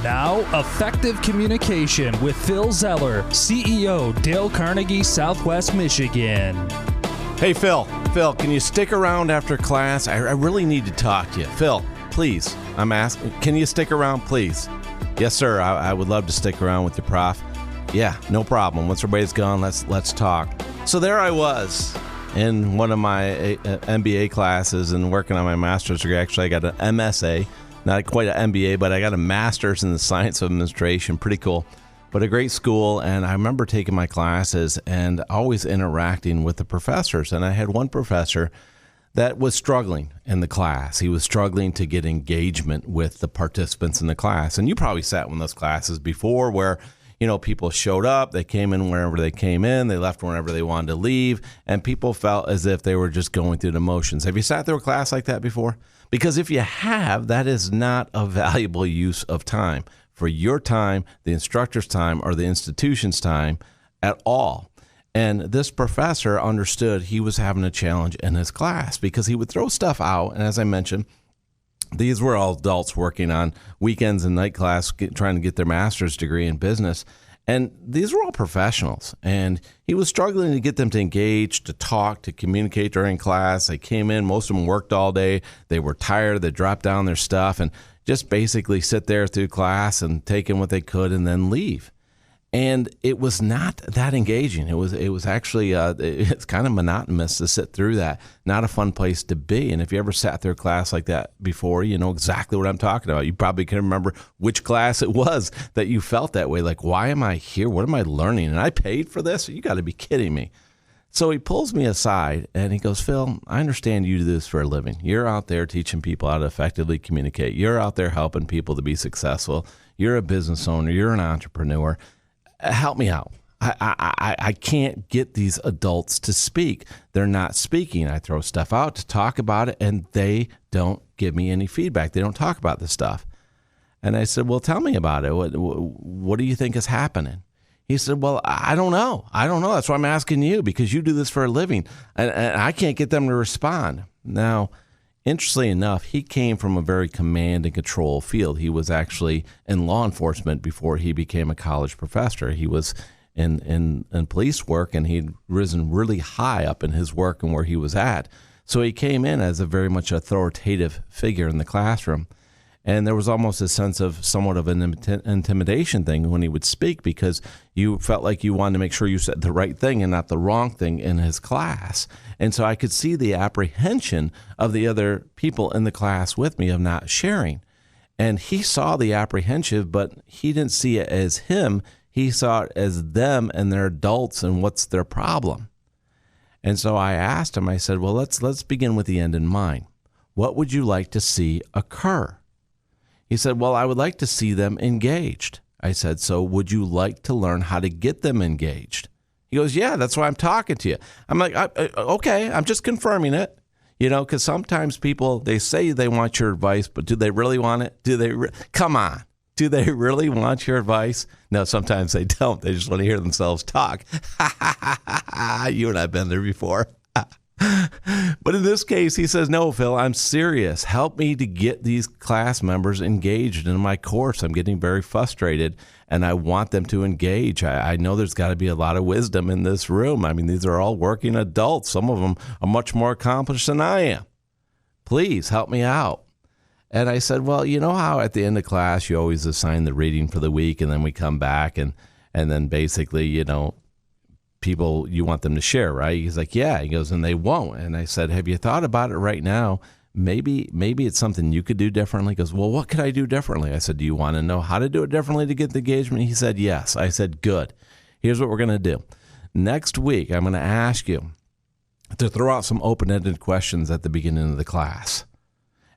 Now, effective communication with Phil Zeller, CEO, Dale Carnegie, Southwest Michigan. Hey, Phil. Phil, can you stick around after class? I really need to talk to you. Phil, please. I'm asking, can you stick around, please? Yes, sir. I would love to stick around with you, Prof. Yeah, no problem. Once everybody's gone, let's talk. So there I was in one of my MBA classes and working on my master's degree. Actually, I got an MSA, not quite an MBA, but I got a master's in the science of administration. Pretty cool, but a great school. And I remember taking my classes and always interacting with the professors. And I had one professor that was struggling in the class. He was struggling to get engagement with the participants in the class. And you probably sat in those classes before where, you know, people showed up, they came in wherever they came in, they left whenever they wanted to leave, and people felt as if they were just going through the motions. Have you sat through a class like that before? Because if you have, that is not a valuable use of time for your time, the instructor's time, or the institution's time at all. And this professor understood he was having a challenge in his class because he would throw stuff out. And as I mentioned, these were all adults working on weekends and night class, trying to get their master's degree in business. And these were all professionals. And he was struggling to get them to engage, to talk, to communicate during class. They came in, most of them worked all day. They were tired. They dropped down their stuff and just basically sit there through class and take in what they could and then leave. And it was not that engaging. It was actually, it's kind of monotonous to sit through that. Not a fun place to be. And if you ever sat through a class like that before, you know exactly what I'm talking about. You probably can remember which class it was that you felt that way. Like, why am I here? What am I learning? And I paid for this? You got to be kidding me. So he pulls me aside and he goes, Phil, I understand you do this for a living. You're out there teaching people how to effectively communicate. You're out there helping people to be successful. You're a business owner. You're an entrepreneur. Help me out. I can't get these adults to speak. They're not speaking. I throw stuff out to talk about it, and they don't give me any feedback. They don't talk about this stuff. And I said, well, tell me about it. What do you think is happening? He said, well, I don't know. That's why I'm asking you, because you do this for a living, and I can't get them to respond. Now, interestingly enough, he came from a very command and control field. He was actually in law enforcement before he became a college professor. He was in police work, and he'd risen really high up in his work and where he was at. So he came in as a very much authoritative figure in the classroom. And there was almost a sense of somewhat of an intimidation thing when he would speak, because you felt like you wanted to make sure you said the right thing and not the wrong thing in his class. And so I could see the apprehension of the other people in the class with me of not sharing. And he saw the apprehension, but he didn't see it as him. He saw it as them and their adults and what's their problem. And so I asked him, I said, well, let's begin with the end in mind. What would you like to see occur? He said, well, I would like to see them engaged. I said, so would you like to learn how to get them engaged? He goes, yeah, that's why I'm talking to you. I'm like, okay, I'm just confirming it. You know, because sometimes people, they say they want your advice, but do they really want it? Come on. Do they really want your advice? No, sometimes they don't. They just want to hear themselves talk. You and I have been there before. But in this case, he says, no, Phil, I'm serious. Help me to get these class members engaged in my course. I'm getting very frustrated, and I want them to engage. I know there's got to be a lot of wisdom in this room. I mean, these are all working adults. Some of them are much more accomplished than I am. Please help me out. And I said, well, you know how at the end of class, you always assign the reading for the week, and then we come back, and then basically, you know, people, you want them to share, right? He's like, yeah. He goes, and they won't. And I said, have you thought about it right now? Maybe it's something you could do differently. He goes, well, what could I do differently? I said, do you want to know how to do it differently to get the engagement? He said, yes. I said, good. Here's what we're going to do. Next week, I'm going to ask you to throw out some open-ended questions at the beginning of the class.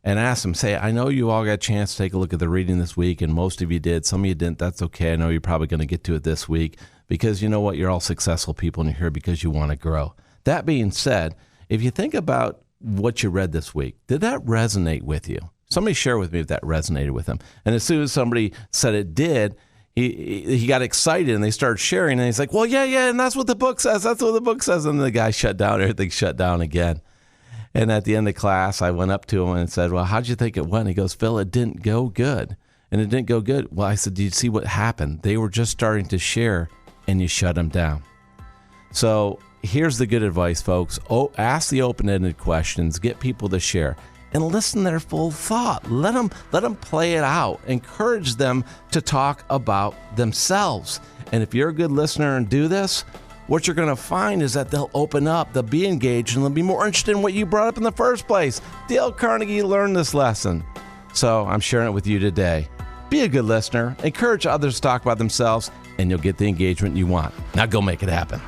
And ask them, say, I know you all got a chance to take a look at the reading this week, and most of you did. Some of you didn't. That's okay. I know you're probably going to get to it this week, because you know what? You're all successful people, and you're here because you want to grow. That being said, if you think about what you read this week, did that resonate with you? Somebody share with me if that resonated with them. And as soon as somebody said it did, he got excited, and they started sharing, and he's like, well, yeah, and that's what the book says. That's what the book says. And the guy shut down. Everything shut down again. And at the end of class, I went up to him and said, well, how'd you think it went? He goes, Phil, it didn't go good. and it didn't go good. Well, I said, "Do you see what happened? They were just starting to share, and you shut them down." So here's the good advice, folks. Ask the open-ended questions. Get people to share. And listen to their full thought. Let them play it out. Encourage them to talk about themselves. And if you're a good listener and do this, what you're going to find is that they'll open up, they'll be engaged, and they'll be more interested in what you brought up in the first place. Dale Carnegie learned this lesson. So I'm sharing it with you today. Be a good listener. Encourage others to talk about themselves, and you'll get the engagement you want. Now go make it happen.